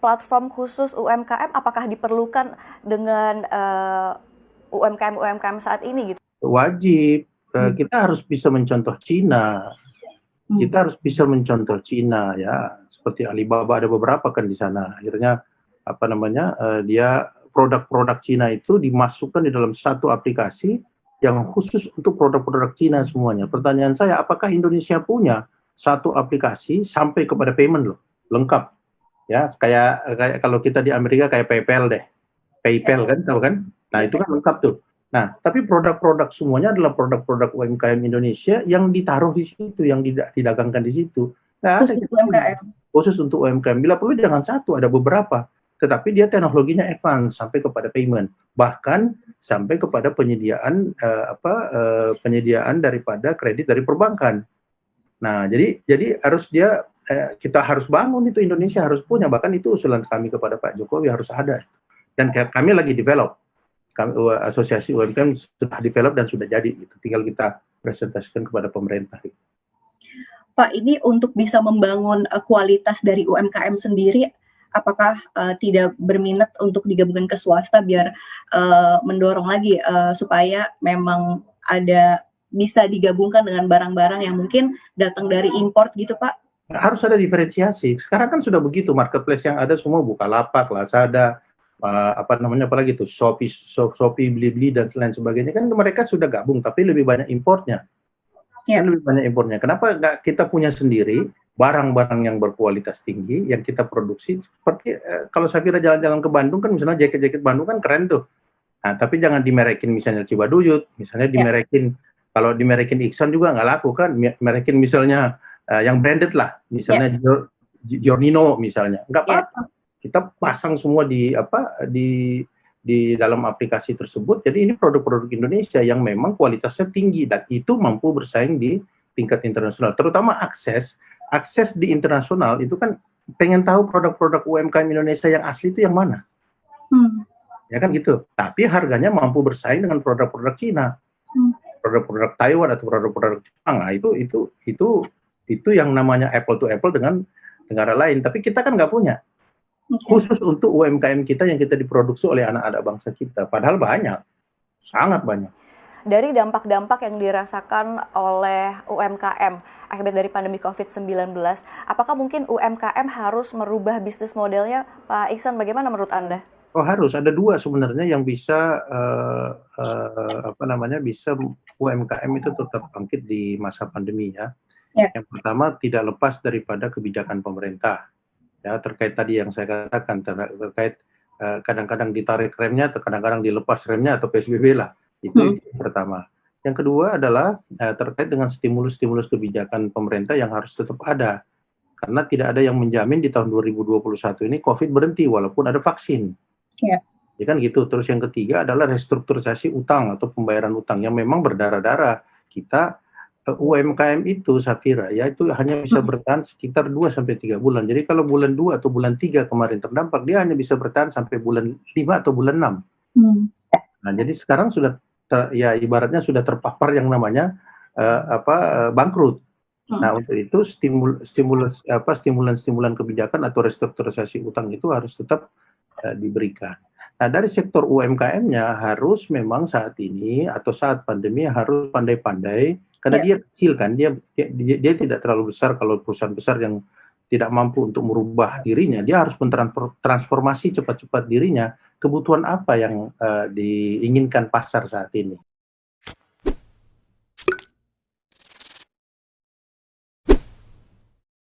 platform khusus UMKM apakah diperlukan dengan UMKM saat ini gitu? Wajib. Kita harus bisa mencontoh Cina. Kita harus bisa mencontoh Cina ya. Seperti Alibaba ada beberapa kan di sana. Akhirnya dia produk-produk Cina itu dimasukkan di dalam satu aplikasi yang khusus untuk produk-produk Cina semuanya. Pertanyaan saya, apakah Indonesia punya satu aplikasi sampai kepada payment loh, lengkap? Ya, kayak kalau kita di Amerika kayak PayPal kan, tahu kan? Nah, itu kan lengkap tuh. Nah, tapi produk-produk semuanya adalah produk-produk UMKM Indonesia yang ditaruh di situ, yang didagangkan di situ. Nah, khusus untuk UMKM. Khusus untuk UMKM. Bila perlu jangan satu, ada beberapa. Tetapi dia teknologinya advance sampai kepada payment, bahkan sampai kepada penyediaan penyediaan daripada kredit dari perbankan. Nah, jadi harus kita harus bangun itu, Indonesia harus punya, bahkan itu usulan kami kepada Pak Jokowi harus ada. Dan kami lagi develop. Asosiasi UMKM sudah develop dan sudah jadi, gitu. Tinggal kita presentasikan kepada pemerintah. Pak, ini untuk bisa membangun kualitas dari UMKM sendiri, apakah tidak berminat untuk digabungkan ke swasta biar mendorong lagi supaya memang bisa digabungkan dengan barang-barang yang mungkin datang dari import gitu, Pak? Harus ada diferensiasi. Sekarang kan sudah begitu, marketplace yang ada semua Bukalapak, Lazada, apalagi tuh Shopee, Blibli dan lain sebagainya, kan mereka sudah gabung tapi lebih banyak importnya. Kan lebih banyak importnya. Kenapa nggak kita punya sendiri barang-barang yang berkualitas tinggi yang kita produksi? Seperti kalau Safira jalan-jalan ke Bandung kan, misalnya jaket-jaket Bandung kan keren tuh. Nah, tapi jangan dimerekin misalnya Cibaduyut, misalnya dimerekin, kalau dimerekin Iksan juga nggak laku kan, merekin misalnya yang branded lah, misalnya Giornino misalnya, nggak apa-apa. Kita pasang semua di dalam aplikasi tersebut. Jadi ini produk-produk Indonesia yang memang kualitasnya tinggi dan itu mampu bersaing di tingkat internasional. Terutama akses di internasional itu kan pengen tahu produk-produk UMKM Indonesia yang asli itu yang mana. Ya kan gitu. Tapi harganya mampu bersaing dengan produk-produk Cina, produk-produk Taiwan atau produk-produk Jepang. Nah, itu yang namanya apple to apple dengan negara lain. Tapi kita kan nggak punya. Khusus untuk UMKM kita yang kita diproduksi oleh anak-anak bangsa kita. Padahal banyak, sangat banyak. Dari dampak-dampak yang dirasakan oleh UMKM akibat dari pandemi COVID-19, apakah mungkin UMKM harus merubah bisnis modelnya, Pak Iksan? Bagaimana menurut Anda? Oh, harus. Ada dua sebenarnya yang bisa bisa UMKM itu tetap bangkit di masa pandemi ya. Yang pertama, tidak lepas daripada kebijakan pemerintah. Ya, terkait tadi yang saya katakan, terkait kadang-kadang ditarik remnya atau kadang-kadang dilepas remnya atau PSBB lah. Itu yang pertama. Yang kedua adalah terkait dengan stimulus-stimulus kebijakan pemerintah yang harus tetap ada. Karena tidak ada yang menjamin di tahun 2021 ini COVID berhenti walaupun ada vaksin. Ya kan gitu. Terus yang ketiga adalah restrukturisasi utang atau pembayaran utang yang memang berdarah-darah. Kita UMKM itu, Safira, ya itu hanya bisa bertahan sekitar 2-3 bulan. Jadi kalau bulan 2 atau bulan 3 kemarin terdampak, dia hanya bisa bertahan sampai bulan 5 atau bulan 6. Nah, jadi sekarang sudah ibaratnya sudah terpapar yang namanya bangkrut. Nah, untuk itu stimulan kebijakan atau restrukturisasi utang itu harus tetap diberikan. Nah, dari sektor UMKM-nya harus memang saat ini atau saat pandemi harus pandai-pandai, karena dia kecil kan, dia tidak terlalu besar. Kalau perusahaan besar yang tidak mampu untuk merubah dirinya, dia harus mentransformasi cepat-cepat dirinya, kebutuhan apa yang diinginkan pasar saat ini.